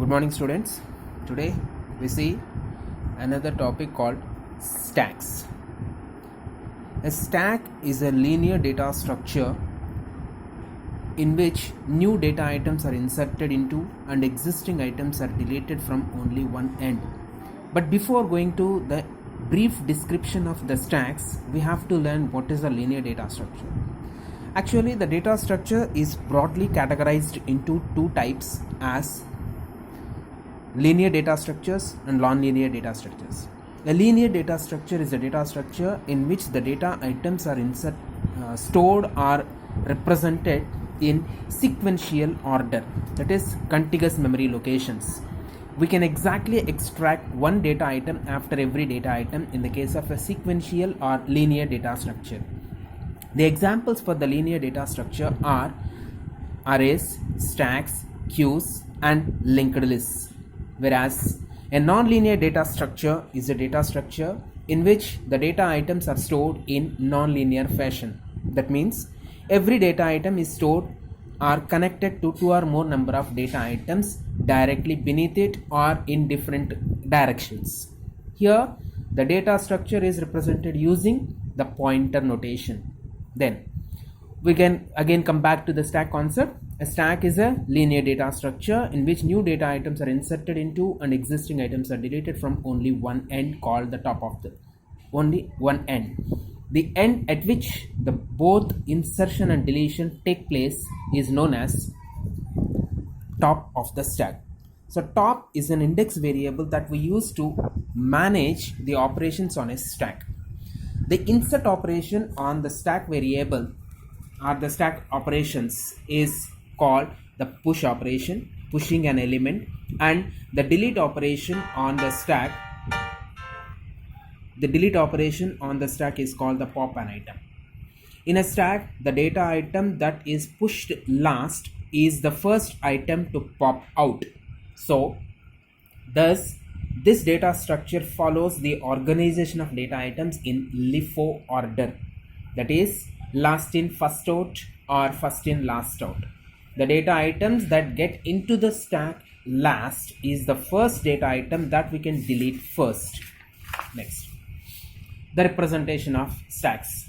Good morning, students. Today we see another topic called stacks. A stack is a linear data structure in which new data items are inserted into and existing items are deleted from only one end. But before going to the brief description of the stacks, we have to learn what is a linear data structure. Actually, the data structure is broadly categorized into two types as linear data structures and non-linear data structures. A linear data structure is a data structure in which the data items are stored or represented in sequential order, that is contiguous memory locations. We can exactly extract one data item after every data item in the case of a sequential or linear data structure. The examples for the linear data structure are arrays, stacks, queues, and linked lists. Whereas a non-linear data structure is a data structure in which the data items are stored in non-linear fashion. That means every data item is stored or connected to two or more number of data items directly beneath it or in different directions. Here the data structure is represented using the pointer notation. Then we can again come back to the stack concept. A stack is a linear data structure in which new data items are inserted into and existing items are deleted from only one end, called the top of the only one end. The end at which the both insertion and deletion take place is known as top of the stack. So top is an index variable that we use to manage the operations on a stack. The insert operation on the stack variable or the stack operations is called the push operation, pushing an element, and the delete operation on the stack is called the pop an item. In a stack, the data item that is pushed last is the first item to pop out. So thus this data structure follows the organization of data items in LIFO order, that is last in first out or first in last out. The data items that get into the stack last is the first data item that we can delete first. Next, the representation of stacks.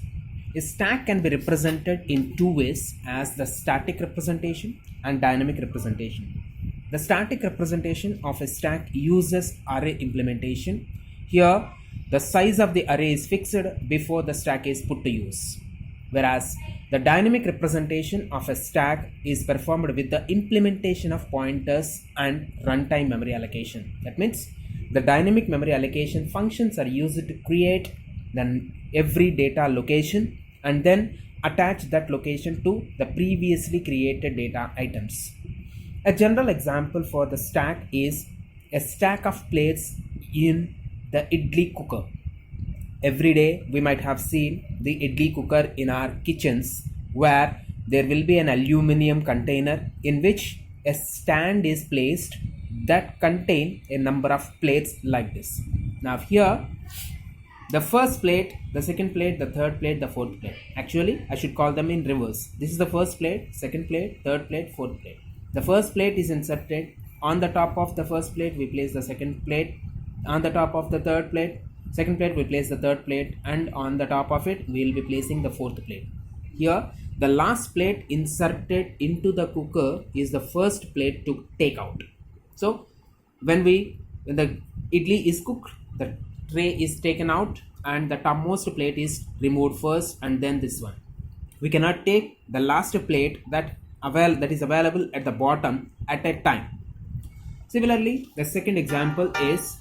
A stack can be represented in two ways, as the static representation and dynamic representation. The static representation of a stack uses array implementation. Here the size of the array is fixed before the stack is put to use, whereas the dynamic representation of a stack is performed with the implementation of pointers and runtime memory allocation. That means the dynamic memory allocation functions are used to create every data location and then attach that location to the previously created data items. A general example for the stack is a stack of plates in the idli cooker. Every day we might have seen the idli cooker in our kitchens, where there will be an aluminum container in which a stand is placed that contain a number of plates like this. Now here the first plate, the second plate, the third plate, the fourth plate. Actually I should call them in reverse. This is the first plate, second plate, third plate, fourth plate. The first plate is inserted. On the top of the first plate we place the second plate. On the top of the third plate, second plate we place the third plate, and on the top of it we will be placing the fourth plate. Here the last plate inserted into the cooker is the first plate to take out. So when the idli is cooked, the tray is taken out and the topmost plate is removed first, and then this one. We cannot take the last plate that is available at the bottom at a time. Similarly, the second example is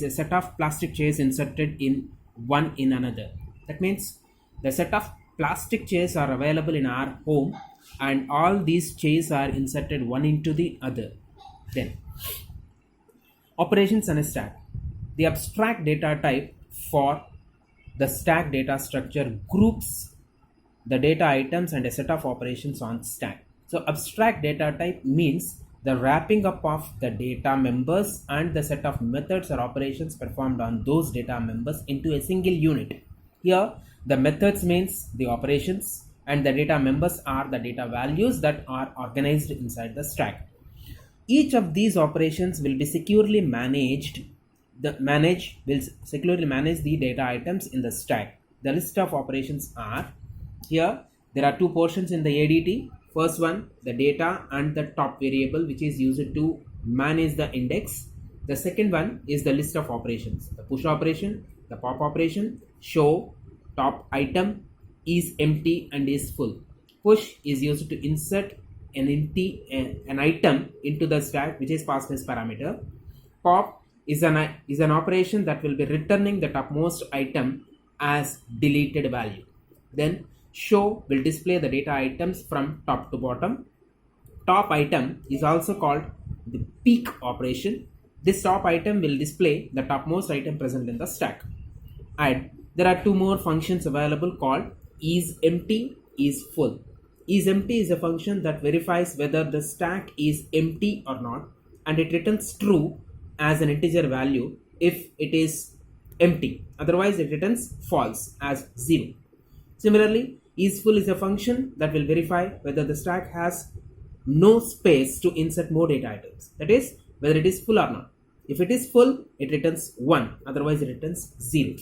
a set of plastic chairs inserted in one in another. That means the set of plastic chairs are available in our home and all these chairs are inserted one into the other. Then operations on a stack. The abstract data type for the stack data structure groups the data items and a set of operations on stack. So abstract data type means the wrapping up of the data members and the set of methods or operations performed on those data members into a single unit. Here the methods means the operations and the data members are the data values that are organized inside the stack. Each of these operations will be securely managed. Will securely manage the data items in the stack. The list of operations are here. There are two portions in the ADT. First one, the data and the top variable, which is used to manage the index. The second one is the list of operations. The push operation, the pop operation, show top item is empty and is full. Push is used to insert an item into the stack, which is passed as parameter. Pop is an operation that will be returning the topmost item as deleted value. Then show will display the data items from top to bottom. Top item is also called the peak operation. This top item will display the topmost item present in the stack. And there are two more functions available called is empty, is full. Is empty is a function that verifies whether the stack is empty or not, and it returns true as an integer value if it is empty. Otherwise, it returns false as 0. Similarly, isFull is a function that will verify whether the stack has no space to insert more data items. That is, whether it is full or not. If it is full, it returns 1. Otherwise, it returns 0.